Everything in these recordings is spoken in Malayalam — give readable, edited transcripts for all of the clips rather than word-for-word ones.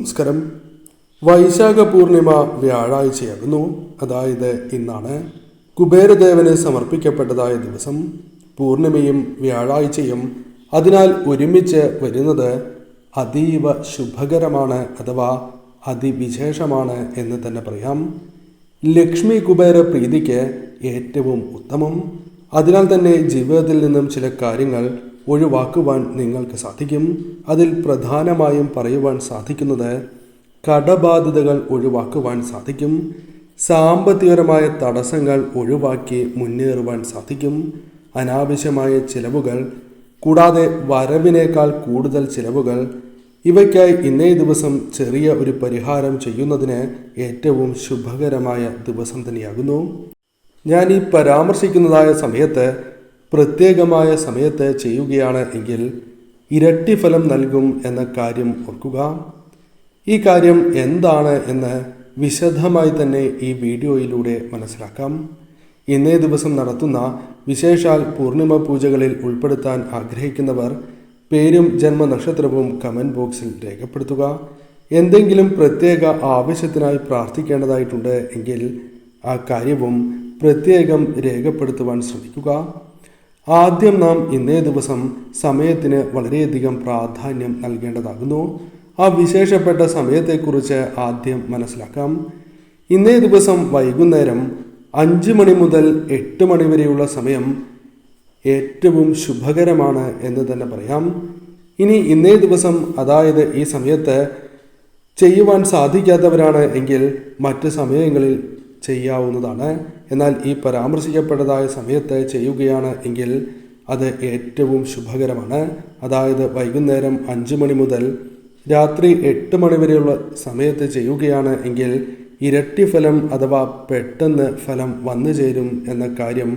നമസ്കാരം. വൈശാഖ പൂർണിമ വ്യാഴാഴ്ചയാകുന്നു. അതായത് ഇന്നാണ് കുബേരദേവന് സമർപ്പിക്കപ്പെട്ടതായ ദിവസം. പൂർണിമയും വ്യാഴാഴ്ചയും അതിനാൽ ഒരുമിച്ച് വരുന്നത് അതീവ ശുഭകരമാണ്, അഥവാ അതിവിശേഷമാണ് എന്ന് തന്നെ പറയാം. ലക്ഷ്മി കുബേര പ്രീതിക്ക് ഏറ്റവും ഉത്തമം. അതിനാൽ തന്നെ ജീവിതത്തിൽ നിന്നും ചില കാര്യങ്ങൾ ഒഴിവാക്കുവാൻ നിങ്ങൾക്ക് സാധിക്കും. അതിൽ പ്രധാനമായും പറയുവാൻ സാധിക്കുന്നത് കടബാധ്യതകൾ ഒഴിവാക്കുവാൻ സാധിക്കും. സാമ്പത്തികപരമായ തടസ്സങ്ങൾ ഒഴിവാക്കി മുന്നേറുവാൻ സാധിക്കും. അനാവശ്യമായ ചിലവുകൾ, കൂടാതെ വരവിനേക്കാൾ കൂടുതൽ ചിലവുകൾ, ഇവയ്ക്കായി ഇന്നേ ദിവസം ചെറിയ ഒരു പരിഹാരം ചെയ്യുന്നതിന് ഏറ്റവും ശുഭകരമായ ദിവസം തന്നെയാകുന്നു. ഞാൻ ഈ പരാമർശിക്കുന്നതായ സമയത്ത് പ്രത്യേകമായ സമയത്ത് ചെയ്യുകയാണ് എങ്കിൽ ഇരട്ടി ഫലം നൽകും എന്ന കാര്യം ഓർക്കുക. ഈ കാര്യം എന്താണ് എന്ന് വിശദമായി തന്നെ ഈ വീഡിയോയിലൂടെ മനസ്സിലാക്കാം. ഇന്നേ ദിവസം നടത്തുന്ന വിശേഷാൽ പൂർണിമ പൂജകളിൽ ഉൾപ്പെടുത്താൻ ആഗ്രഹിക്കുന്നവർ പേരും ജന്മനക്ഷത്രവും കമൻറ്റ് ബോക്സിൽ രേഖപ്പെടുത്തുക. എന്തെങ്കിലും പ്രത്യേക ആവശ്യത്തിനായി പ്രാർത്ഥിക്കേണ്ടതായിട്ടുണ്ട് എങ്കിൽ ആ കാര്യവും പ്രത്യേകം രേഖപ്പെടുത്തുവാൻ ശ്രമിക്കുക. ആദ്യം നാം ഇന്നേ ദിവസം സമയത്തിന് വളരെയധികം പ്രാധാന്യം നൽകേണ്ടതാകുന്നു. ആ വിശേഷപ്പെട്ട സമയത്തെക്കുറിച്ച് ആദ്യം മനസ്സിലാക്കാം. ഇന്നേ ദിവസം വൈകുന്നേരം 5 മണി മുതൽ 8 മണി വരെയുള്ള സമയം ഏറ്റവും ശുഭകരമാണ് എന്ന് തന്നെ പറയാം. ഇനി ഇന്നേ ദിവസം, അതായത് ഈ സമയത്ത് ചെയ്യുവാൻ സാധിക്കാത്തവരാണ് എങ്കിൽ മറ്റ് സമയങ്ങളിൽ ചെയ്യാവുന്നതാണ്. എന്നാൽ ഈ പരാമർശിക്കപ്പെട്ടതായ സമയത്ത് ചെയ്യുകയാണ് എങ്കിൽ അത് ഏറ്റവും ശുഭകരമാണ്. അതായത് വൈകുന്നേരം 5 മണി മുതൽ രാത്രി 8 മണി വരെയുള്ള സമയത്ത് ചെയ്യുകയാണ് എങ്കിൽ ഇരട്ടി ഫലം, അഥവാ പെട്ടെന്ന് ഫലം വന്നു ചേരും എന്ന കാര്യം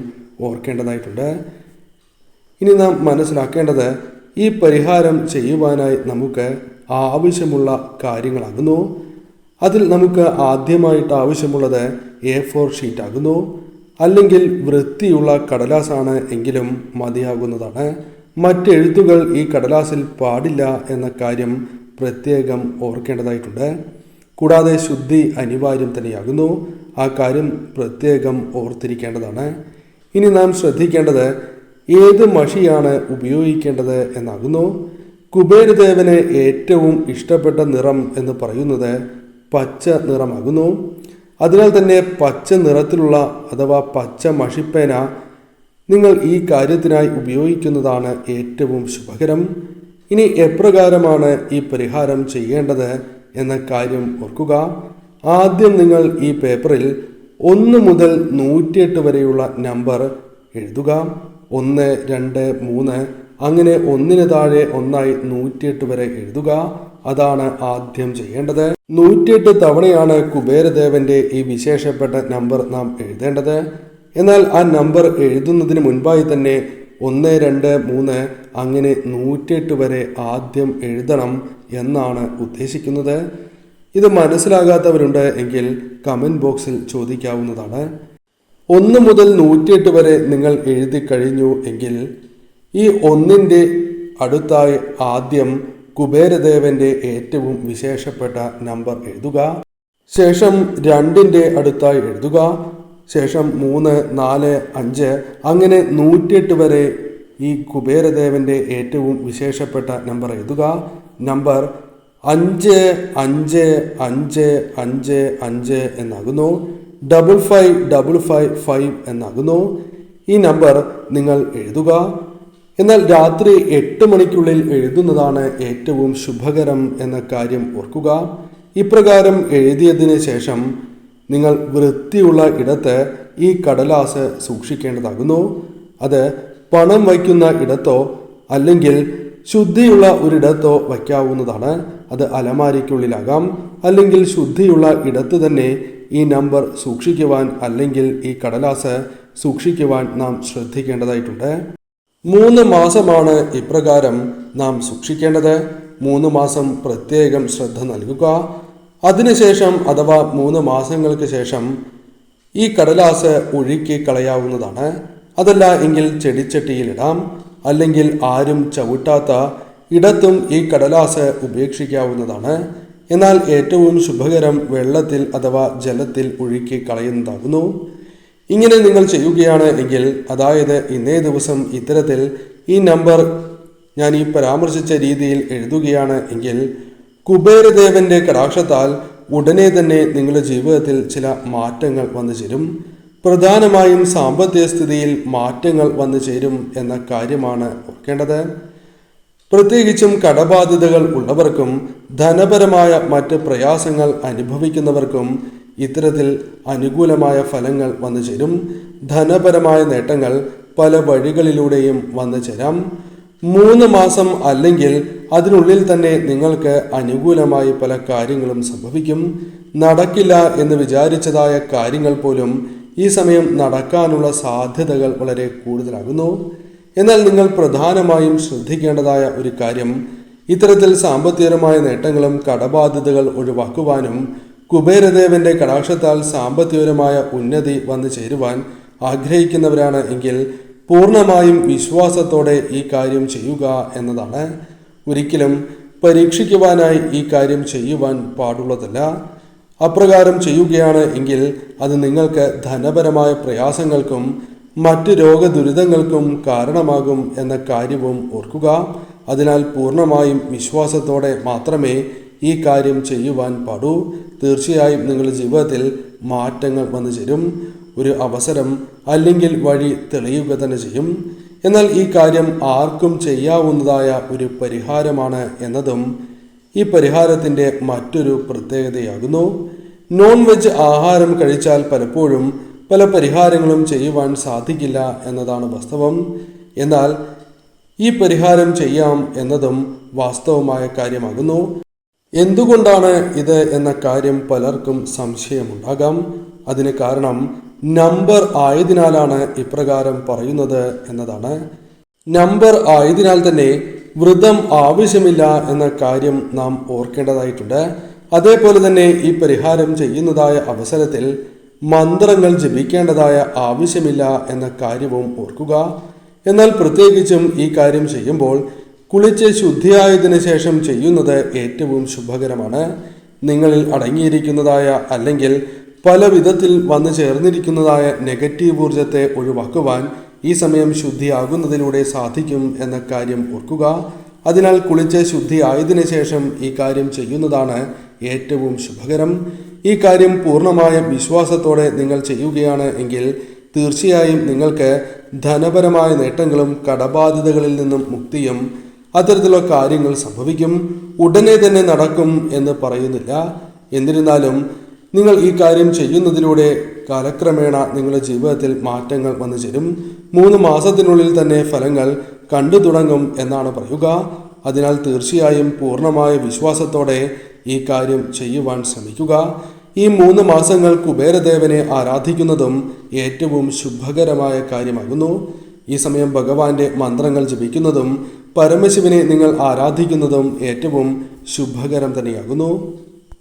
ഓർക്കേണ്ടതായിട്ടുണ്ട്. ഇനി നാം മനസ്സിലാക്കേണ്ടത് ഈ പരിഹാരം ചെയ്യുവാനായി നമുക്ക് ആവശ്യമുള്ള കാര്യങ്ങളാകുന്നു. അതിൽ നമുക്ക് ആദ്യമായിട്ട് ആവശ്യമുള്ളത് A4 ഷീറ്റ് ആകുന്നു. അല്ലെങ്കിൽ വൃത്തിയുള്ള കടലാസാണ് എങ്കിലും മതിയാകുന്നതാണ്. മറ്റെഴുത്തുകൾ ഈ കടലാസിൽ പാടില്ല എന്ന കാര്യം പ്രത്യേകം ഓർക്കേണ്ടതായിട്ടുണ്ട്. കൂടാതെ ശുദ്ധി അനിവാര്യം തന്നെയാകുന്നു. ആ കാര്യം പ്രത്യേകം ഓർത്തിരിക്കേണ്ടതാണ്. ഇനി നാം ശ്രദ്ധിക്കേണ്ടത് ഏത് മഷിയാണ് ഉപയോഗിക്കേണ്ടത് എന്നാകുന്നു. കുബേരദേവന് ഏറ്റവും ഇഷ്ടപ്പെട്ട നിറം എന്ന് പറയുന്നത് പച്ച നിറമാകുന്നു. അതിനാൽ തന്നെ പച്ച നിറത്തിലുള്ള, അഥവാ പച്ച മഷിപ്പേന നിങ്ങൾ ഈ കാര്യത്തിനായി ഉപയോഗിക്കുന്നതാണ് ഏറ്റവും ശുഭകരം. ഇനി എപ്രകാരമാണ് ഈ പരിഹാരം ചെയ്യേണ്ടത് എന്ന കാര്യം ഓർക്കുക. ആദ്യം നിങ്ങൾ ഈ പേപ്പറിൽ 1 മുതൽ 108 വരെയുള്ള നമ്പർ എഴുതുക. 1, 2, 3 അങ്ങനെ 1 താഴെ 1 108 വരെ എഴുതുക. അതാണ് ആദ്യം ചെയ്യേണ്ടത്. 108 തവണയാണ് കുബേരദേവന്റെ ഈ വിശേഷപ്പെട്ട നമ്പർ നാം എഴുതേണ്ടത്. എന്നാൽ ആ നമ്പർ എഴുതുന്നതിന് മുൻപായി തന്നെ 1, 2, 3 അങ്ങനെ 108 വരെ ആദ്യം എഴുതണം എന്നാണ് ഉദ്ദേശിക്കുന്നത്. ഇത് മനസ്സിലാകാത്തവരുണ്ട് എങ്കിൽ കമൻറ്റ് ബോക്സിൽ ചോദിക്കാവുന്നതാണ്. 1 മുതൽ 108 വരെ നിങ്ങൾ എഴുതി കഴിഞ്ഞു എങ്കിൽ ഈ 1ന്റെ അടുത്തായി ആദ്യം കുബേരദേവന്റെ ഏറ്റവും വിശേഷപ്പെട്ട നമ്പർ എഴുതുക. ശേഷം 2ന്റെ അടുത്തായി എഴുതുക. ശേഷം 3, 4, 5 അങ്ങനെ 108 വരെ ഈ കുബേരദേവന്റെ ഏറ്റവും വിശേഷപ്പെട്ട നമ്പർ എഴുതുക. നമ്പർ 5, 5, 5, 5, 5 എന്നാകുന്നു. 55, 55, 5 എന്നാകുന്നു. ഈ നമ്പർ നിങ്ങൾ എഴുതുക. എന്നാൽ രാത്രി 8 മണിക്കുള്ളിൽ എഴുതുന്നതാണ് ഏറ്റവും ശുഭകരം എന്ന കാര്യം ഓർക്കുക. ഇപ്രകാരം എഴുതിയതിന് ശേഷം നിങ്ങൾ വൃത്തിയുള്ള ഇടത്ത് ഈ കടലാസ് സൂക്ഷിക്കേണ്ടതാകുന്നു. അത് പണം വയ്ക്കുന്ന ഇടത്തോ അല്ലെങ്കിൽ ശുദ്ധിയുള്ള ഒരിടത്തോ വയ്ക്കാവുന്നതാണ്. അത് അലമാരിക്കുള്ളിലാകാം. അല്ലെങ്കിൽ ശുദ്ധിയുള്ള ഇടത്ത് തന്നെ ഈ നമ്പർ സൂക്ഷിക്കുവാൻ, അല്ലെങ്കിൽ ഈ കടലാസ് സൂക്ഷിക്കുവാൻ നാം ശ്രദ്ധിക്കേണ്ടതായിട്ടുണ്ട്. 3 മാസമാണ് ഇപ്രകാരം നാം സൂക്ഷിക്കേണ്ടത്. 3 മാസം പ്രത്യേകം ശ്രദ്ധ നൽകുക. അതിനുശേഷം, അഥവാ 3 മാസങ്ങൾക്ക് ശേഷം ഈ കടലാസ് ഒഴുക്കി കളയാവുന്നതാണ്. അതല്ല എങ്കിൽ ചെടിച്ചട്ടിയിലിടാം. അല്ലെങ്കിൽ ആരും ചവിട്ടാത്ത ഇടത്തും ഈ കടലാസ് ഉപേക്ഷിക്കാവുന്നതാണ്. എന്നാൽ ഏറ്റവും ശുഭകരം വെള്ളത്തിൽ അഥവാ ജലത്തിൽ ഒഴുക്കി കളയുന്നതാകുന്നു. ഇങ്ങനെ നിങ്ങൾ ചെയ്യുകയാണ് എങ്കിൽ, അതായത് ഇന്നേ ദിവസം ഇത്തരത്തിൽ ഈ നമ്പർ ഞാൻ ഈ പരാമർശിച്ച രീതിയിൽ എഴുതുകയാണ് എങ്കിൽ, കുബേരദേവന്റെ കടാക്ഷത്താൽ ഉടനെ തന്നെ നിങ്ങളുടെ ജീവിതത്തിൽ ചില മാറ്റങ്ങൾ വന്നു ചേരും. പ്രധാനമായും സാമ്പത്തിക സ്ഥിതിയിൽ മാറ്റങ്ങൾ വന്നു ചേരും എന്ന കാര്യമാണ് ഓർക്കേണ്ടത്. പ്രത്യേകിച്ചും കടബാധ്യതകൾ ഉള്ളവർക്കും ധനപരമായ മറ്റ് പ്രയാസങ്ങൾ അനുഭവിക്കുന്നവർക്കും ഇത്തരത്തിൽ അനുകൂലമായ ഫലങ്ങൾ വന്നു ചേരും. ധനപരമായ നേട്ടങ്ങൾ പല വഴികളിലൂടെയും വന്നു ചേരാം. 3 മാസം അല്ലെങ്കിൽ അതിനുള്ളിൽ തന്നെ നിങ്ങൾക്ക് അനുകൂലമായി പല കാര്യങ്ങളും സംഭവിക്കും. നടക്കില്ല എന്ന് വിചാരിച്ചതായ കാര്യങ്ങൾ പോലും ഈ സമയം നടക്കാനുള്ള സാധ്യതകൾ വളരെ കൂടുതലാകുന്നു. എന്നാൽ നിങ്ങൾ പ്രധാനമായും ശ്രദ്ധിക്കേണ്ടതായ ഒരു കാര്യം, ഇത്തരത്തിൽ സാമ്പത്തികപരമായ നേട്ടങ്ങളും കടബാധ്യതകൾ ഒഴിവാക്കുവാനും കുബേരദേവന്റെ കടാക്ഷത്താൽ സാമ്പത്തികപരമായ ഉന്നതി വന്നു ചേരുവാൻ ആഗ്രഹിക്കുന്നവരാണ് എങ്കിൽ പൂർണ്ണമായും വിശ്വാസത്തോടെ ഈ കാര്യം ചെയ്യുക എന്നതാണ്. ഒരിക്കലും പരീക്ഷിക്കുവാനായി ഈ കാര്യം ചെയ്യുവാൻ പാടുള്ളതല്ല. അപ്രകാരം ചെയ്യുകയാണ് എങ്കിൽ അത് നിങ്ങൾക്ക് ധനപരമായ പ്രയാസങ്ങൾക്കും മറ്റ് രോഗദുരിതങ്ങൾക്കും കാരണമാകും എന്ന കാര്യവും ഓർക്കുക. അതിനാൽ പൂർണ്ണമായും വിശ്വാസത്തോടെ മാത്രമേ ഈ കാര്യം ചെയ്യുവാൻ പാടൂ. തീർച്ചയായും നിങ്ങളുടെ ജീവിതത്തിൽ മാറ്റങ്ങൾ വന്നു ചേരും. ഒരു അവസരം അല്ലെങ്കിൽ വഴി തെളിയുക തന്നെ ചെയ്യും. എന്നാൽ ഈ കാര്യം ആർക്കും ചെയ്യാവുന്നതായ ഒരു പരിഹാരമാണ് എന്നതും ഈ പരിഹാരത്തിൻ്റെ മറ്റൊരു പ്രത്യേകതയാകുന്നു. നോൺ വെജ് ആഹാരം കഴിച്ചാൽ പലപ്പോഴും പല പരിഹാരങ്ങളും ചെയ്യുവാൻ സാധിക്കില്ല എന്നതാണ് വാസ്തവം. എന്നാൽ ഈ പരിഹാരം ചെയ്യാം എന്നതും വാസ്തവമായ കാര്യമാകുന്നു. എന്തുകൊണ്ടാണ് ഇത് എന്ന കാര്യം പലർക്കും സംശയമുണ്ടാകാം. അതിന് കാരണം നമ്പർ ആയതിനാലാണ് ഇപ്രകാരം പറയുന്നത് എന്നതാണ്. നമ്പർ ആയതിനാൽ തന്നെ വ്രതം ആവശ്യമില്ല എന്ന കാര്യം നാം ഓർക്കേണ്ടതായിട്ടുണ്ട്. അതേപോലെ തന്നെ ഈ പരിഹാരം ചെയ്യുന്നതായ അവസരത്തിൽ മന്ത്രങ്ങൾ ജപിക്കേണ്ടതായ ആവശ്യമില്ല എന്ന കാര്യവും ഓർക്കുക. എന്നാൽ പ്രത്യേകിച്ചും ഈ കാര്യം ചെയ്യുമ്പോൾ കുളിച്ച് ശുദ്ധിയായതിനു ശേഷം ചെയ്യുന്നത് ഏറ്റവും ശുഭകരമാണ്. നിങ്ങളിൽ അടങ്ങിയിരിക്കുന്നതായ അല്ലെങ്കിൽ പല വിധത്തിൽ വന്നു ചേർന്നിരിക്കുന്നതായ നെഗറ്റീവ് ഊർജത്തെ ഒഴിവാക്കുവാൻ ഈ സമയം ശുദ്ധിയാകുന്നതിലൂടെ സാധിക്കും എന്ന കാര്യം ഓർക്കുക. അതിനാൽ കുളിച്ച് ശുദ്ധിയായതിനു ശേഷം ഈ കാര്യം ചെയ്യുന്നതാണ് ഏറ്റവും ശുഭകരം. ഈ കാര്യം പൂർണ്ണമായ വിശ്വാസത്തോടെ നിങ്ങൾ ചെയ്യുകയാണ് എങ്കിൽ തീർച്ചയായും നിങ്ങൾക്ക് ധനപരമായ നേട്ടങ്ങളും കടബാധ്യതകളിൽ നിന്നും മുക്തിയും അത്തരത്തിലുള്ള കാര്യങ്ങൾ സംഭവിക്കും. ഉടനെ തന്നെ നടക്കും എന്ന് പറയുന്നില്ല. എന്നിരുന്നാലും നിങ്ങൾ ഈ കാര്യം ചെയ്യുന്നതിലൂടെ കാലക്രമേണ നിങ്ങളുടെ ജീവിതത്തിൽ മാറ്റങ്ങൾ വന്നു ചേരും. 3 മാസത്തിനുള്ളിൽ തന്നെ ഫലങ്ങൾ കണ്ടു തുടങ്ങും എന്നാണ് പറയുക. അതിനാൽ തീർച്ചയായും പൂർണ്ണമായ വിശ്വാസത്തോടെ ഈ കാര്യം ചെയ്യുവാൻ ശ്രമിക്കുക. ഈ 3 മാസങ്ങൾ കുബേരദേവനെ ആരാധിക്കുന്നതും ഏറ്റവും ശുഭകരമായ കാര്യമാകുന്നു. ഈ സമയം ഭഗവാന്റെ മന്ത്രങ്ങൾ ജപിക്കുന്നതും പരമശിവനെ നിങ്ങൾ ആരാധിക്കുന്നതും ഏറ്റവും ശുഭകരം തന്നെയാകുന്നു.